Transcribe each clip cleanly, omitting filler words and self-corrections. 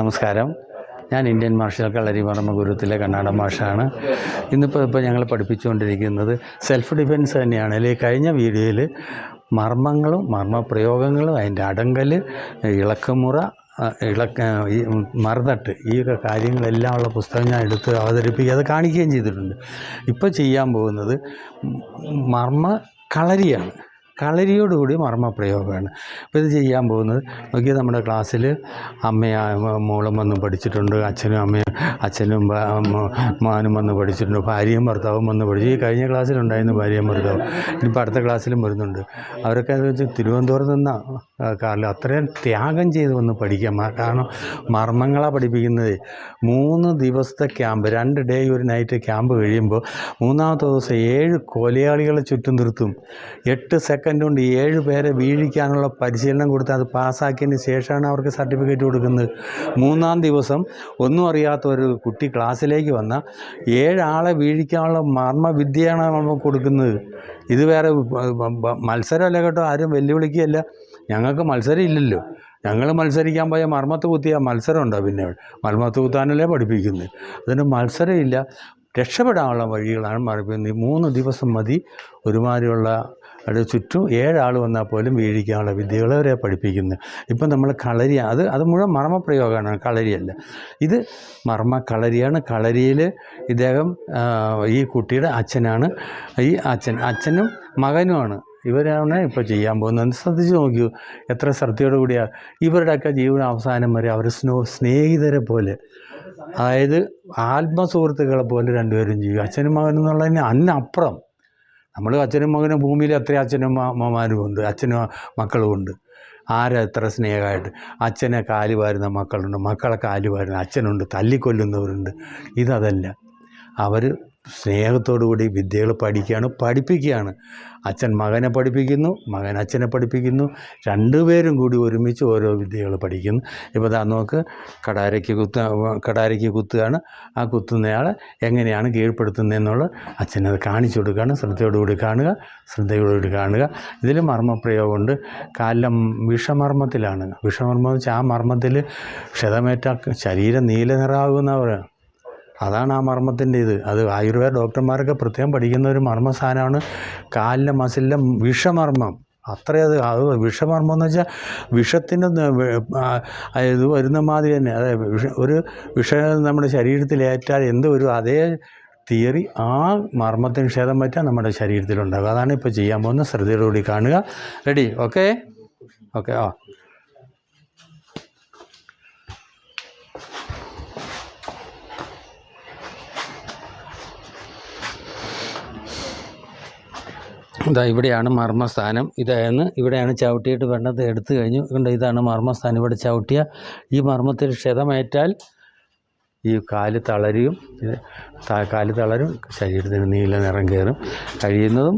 നമസ്കാരം. ഞാൻ Indian marshal കളരിമർമ്മ ഗുരുത്തിലെ Kannada മാഷാണ്. ഇന്നിപ്പോൾ ഞങ്ങൾ പഠിപ്പിച്ചുകൊണ്ടിരിക്കുന്നത് സെൽഫ് ഡിഫെൻസ് തന്നെയാണ്. അല്ലെങ്കിൽ കഴിഞ്ഞ വീഡിയോയിൽ മർമ്മങ്ങളും മർമ്മപ്രയോഗങ്ങളും അതിൻ്റെ അടങ്കൽ, ഇളക്കമുറ, മറുതട്ട്, ഈ കാര്യങ്ങളെല്ലാം ഉള്ള പുസ്തകം ഞാൻ എടുത്ത് അവതരിപ്പിക്കുക, അത് കാണിക്കുകയും ചെയ്തിട്ടുണ്ട്. ഇപ്പോൾ ചെയ്യാൻ പോകുന്നത് മർമ്മ കളരിയാണ്. കളരിയോടുകൂടി മർമ്മപ്രയോഗമാണ്. അപ്പോൾ ഇത് ചെയ്യാൻ പോകുന്നത് നോക്കിയാൽ നമ്മുടെ ക്ലാസ്സിൽ മോളും വന്ന് പഠിച്ചിട്ടുണ്ട്, അച്ഛനും മാനും വന്ന് പഠിച്ചിട്ടുണ്ട്, ഭാര്യയും ഭർത്താവും വന്ന് പഠിച്ചു. ഈ കഴിഞ്ഞ ക്ലാസ്സിലുണ്ടായിരുന്നു ഭാര്യയും ഭർത്താവും. ഇനിയിപ്പോൾ അടുത്ത ക്ലാസ്സിലും വരുന്നുണ്ട്. അവരൊക്കെ അത് വെച്ച് തിരുവനന്തപുരത്ത് നിന്നാണ് കാലം അത്രയും ത്യാഗം ചെയ്ത് വന്ന് പഠിക്കാം. കാരണം മർമ്മങ്ങളാണ് പഠിപ്പിക്കുന്നത്. 3 ദിവസത്തെ ക്യാമ്പ്, 2 ഡേ 1 നൈറ്റ് ക്യാമ്പ് കഴിയുമ്പോൾ 3ാമത്തെ ദിവസം 7 കൊലയാളികളെ ചുറ്റും നിർത്തും. 8 സെക്കൻഡ് കൊണ്ട് 7 പേരെ വീഴിക്കാനുള്ള പരിശീലനം കൊടുത്ത് അത് പാസ്സാക്കിയതിന് ശേഷമാണ് അവർക്ക് സർട്ടിഫിക്കറ്റ് കൊടുക്കുന്നത്. 3ാം ദിവസം ഒന്നും അറിയാത്ത ഒരു കുട്ടി ക്ലാസ്സിലേക്ക് വന്ന 7 ആളെ വീഴിക്കാനുള്ള മർമ്മവിദ്യയാണ് നമ്മൾ കൊടുക്കുന്നത്. ഇത് വേറെ മത്സരമല്ല കേട്ടോ, ആരും വെല്ലുവിളിക്കുകയല്ല. ഞങ്ങൾക്ക് മത്സരം ഇല്ലല്ലോ. ഞങ്ങൾ മത്സരിക്കാൻ പോയ മർമ്മത്ത് കുത്തിയാൽ മത്സരം ഉണ്ടോ? പിന്നെ മർമ്മത്ത് കുത്താനല്ലേ പഠിപ്പിക്കുന്നത്. അതിന് മത്സരമില്ല. രക്ഷപ്പെടാനുള്ള വഴികളാണ് പഠിപ്പിക്കുന്നത്. 3 ദിവസം മതി. ഒരുമാതിരിയുള്ള ചുറ്റും 7 ആൾ വന്നാൽ പോലും വീഴിക്കാനുള്ള വിദ്യകൾ വരെ പഠിപ്പിക്കുന്നത്. ഇപ്പം നമ്മൾ കളരി, അത് മുഴുവൻ മർമ്മപ്രയോഗമാണ്, കളരിയല്ല. ഇത് മർമ്മ കളരിയാണ്. കളരിയിൽ ഇദ്ദേഹം ഈ കുട്ടിയുടെ അച്ഛനാണ്. ഈ അച്ഛനും മകനുമാണ്. ഇവരാണ് ഇപ്പോൾ ചെയ്യാൻ പോകുന്നത്. ശ്രദ്ധിച്ച് നോക്കൂ, എത്ര ശ്രദ്ധയോടു കൂടിയാണ് ഇവരുടെയൊക്കെ ജീവന അവസാനം വരെ അവർ സ്നേഹിതരെ പോലെ, അതായത് ആത്മസുഹൃത്തുക്കളെ പോലെ രണ്ടുപേരും ചെയ്യും. അച്ഛനും മകനും എന്നുള്ളതിന് അന്നപ്പുറം. നമ്മൾ അച്ഛനും മകനും ഭൂമിയിൽ എത്ര അച്ഛനും അമ്മമാരും ഉണ്ട്, അച്ഛനും മക്കളും ഉണ്ട്. എത്ര സ്നേഹമായിട്ട് അച്ഛനെ കാല് വാരുന്ന മക്കളുണ്ട്, മക്കളെ കാല് വാരുന്ന അച്ഛനുണ്ട്, തല്ലിക്കൊല്ലുന്നവരുണ്ട്. ഇതല്ല. അവർ സ്നേഹത്തോടു കൂടി വിദ്യകൾ പഠിപ്പിക്കുകയാണ്. അച്ഛൻ മകനെ പഠിപ്പിക്കുന്നു, മകൻ അച്ഛനെ പഠിപ്പിക്കുന്നു. 2 പേരും കൂടി ഒരുമിച്ച് ഓരോ വിദ്യകൾ പഠിക്കുന്നു. ഇപ്പോൾ നോക്ക്, കടാരയ്ക്ക് കുത്തുകയാണ്. ആ കുത്തുന്നയാളെ എങ്ങനെയാണ് കീഴ്പ്പെടുത്തുന്നതെന്നുള്ള അച്ഛനത് കാണിച്ചു കൊടുക്കുകയാണ്. ശ്രദ്ധയോടുകൂടി കാണുക. ഇതിൽ മർമ്മപ്രയോഗമുണ്ട്. കാലിലെ വിഷമർമ്മത്തിലാണ്. വിഷമർമ്മം എന്ന് വെച്ചാൽ ആ മർമ്മത്തിൽ ക്ഷതമേറ്റ ശരീരം നീല നിറമാകുന്നവരാണ്. അതാണ് ആ മർമ്മത്തിൻ്റെ ഇത്. അത് ആയുർവേദ ഡോക്ടർമാരൊക്കെ പ്രത്യേകം പഠിക്കുന്ന ഒരു മർമ്മസ്ഥാനമാണ് കാലിലെ മസിലിലെ വിഷമർമ്മം. അത് വിഷമർമ്മം എന്ന് വെച്ചാൽ വിഷത്തിൻ്റെ ഇത് വരുന്ന മാതിരി തന്നെ. അതായത് ഒരു വിഷം നമ്മുടെ ശരീരത്തിലേറ്റാൽ എന്ത് വരും, അതേ തിയറി ആ മർമ്മത്തിന് ക്ഷതം പറ്റാൻ നമ്മുടെ ശരീരത്തിലുണ്ടാകും. അതാണ് ഇപ്പോൾ ചെയ്യാൻ പോകുന്നത്. ശ്രദ്ധയോടുകൂടി കാണുക. റെഡി? ഓക്കെ. ഇവിടെയാണ് മർമ്മസ്ഥാനം. ഇവിടെയാണ് ചവിട്ടിയിട്ട് വേണ്ടത് എടുത്തു കഴിഞ്ഞു. ഇതാണ് മർമ്മസ്ഥാനം. ഇവിടെ ചവിട്ടിയ ഈ മർമ്മത്തിൽ ക്ഷതമേറ്റാൽ ഈ കാല് തളരും, ശരീരത്തിന് നീല നിറം കയറും. കഴിയുന്നതും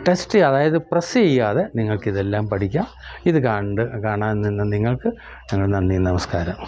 ടെസ്റ്റ് ചെയ്യുക, അതായത് പ്രസ് ചെയ്യാതെ നിങ്ങൾക്കിതെല്ലാം പഠിക്കാം. ഇത് കാണാൻ നിന്ന നിങ്ങൾക്ക് ഞങ്ങൾ നന്ദി, നമസ്കാരം.